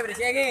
bersih lagi.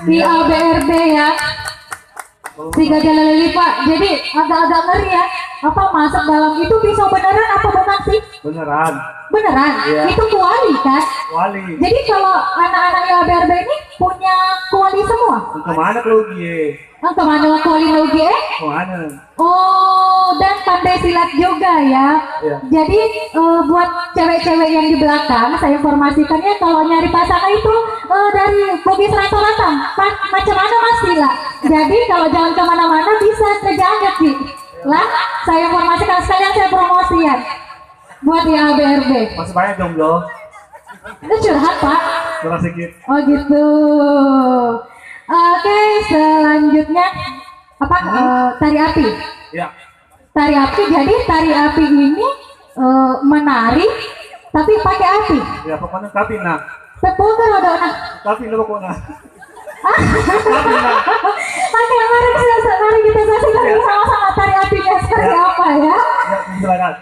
Di ABRB ya, si Gajah Leli Pak. Jadi agak-agak ngeri ya. Apa masuk dalam itu pisau beneran apa bukan sih? Beneran. Beneran. Iya. Itu kuali kan? Wali. Jadi kalau anak-anak ABRB ini punya kuali semua? Kemana kelugi? Kemana kuali lagi? Kemana? Oh, dan pandai silat juga ya. Iya. Jadi buat cewek-cewek yang di belakang, saya informasikannya kalau nyari pasangan itu dari Bugis Rata-Rata. Macam mana Mas Sila? Jadi kalau jalan kemana-mana bisa terjangkit sih. Lah, saya informasikan sekalian saya promosian buat di ABRB. Masih banyak jomblo. Itu curhat Pak. Curhat sedikit. Oh gitu. Oke, selanjutnya apa? Tari api. Ya. Tari api, jadi tari api ini menari tapi pakai api. Ya pokoknya tapi nah. Tepung kan ada nah. Tapi lo pokoknya. Oke, mari kita saksikan sama-sama tari apinya seperti apa ya. Ya, silakan.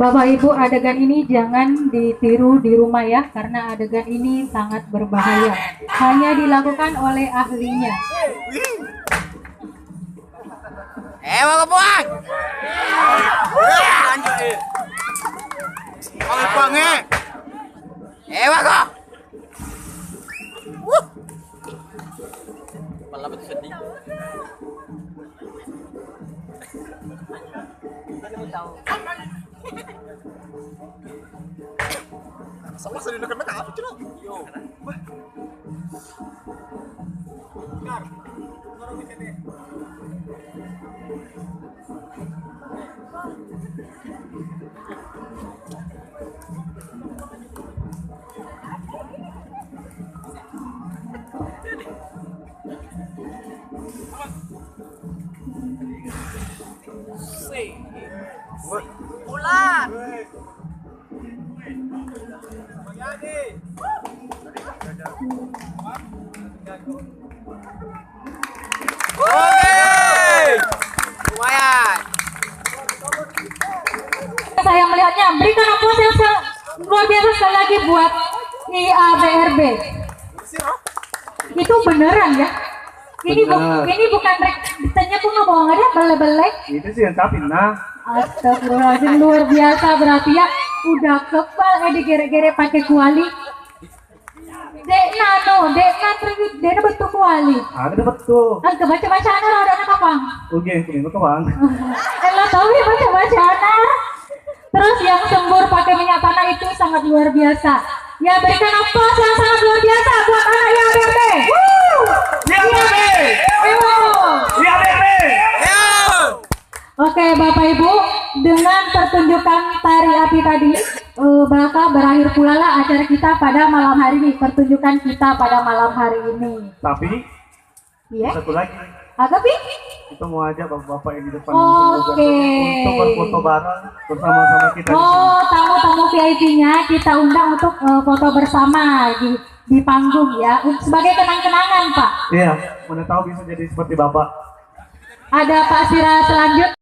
Bapak Ibu, adegan ini jangan ditiru di rumah ya, karena adegan ini sangat berbahaya. Hanya dilakukan oleh ahlinya. Ewa ka buang. Pangi. Ewa ka. Palabot sedih. Sama sedih nak apa cina? Yo. Bulan. Oke. Lumayan. Saya melihatnya, berikan aplaus yang luar biasa sekali lagi buat IABRB. Itu beneran ya? Ini bukan ditanya pun nggak bohong ada bele-bele. Itu sih yang capin nah. Astagfirullahaladzim, luar biasa berarti ya. Udah kebal digere-gere pakai kuali. Dek bentuk kuali. Ada betul. Kebaca-baca anak ada anak apa? Oke, kuning itu bang. Lo tahu ya baca-baca anak. Terus yang sembur pakai minyak tanah itu sangat luar biasa. Ya berikan aplaus yang sangat luar biasa buat anak IABRB. IABRB. Oke Bapak Ibu, dengan pertunjukan tari api tadi, bakal berakhir pula lah acara kita pada malam hari ini, pertunjukan kita pada malam hari ini. Tapi Iya. satu lagi, Agak Pi? kita mau ajak bapak-bapak yang di depan Oke. untuk berfoto bareng bersama-sama kita. di sini. Oh, tamu-tamu VIP-nya kita undang untuk foto bersama di panggung ya, sebagai kenang-kenangan Pak. Iya, mana tahu bisa jadi seperti bapak. Ada Pak Sira selanjutnya.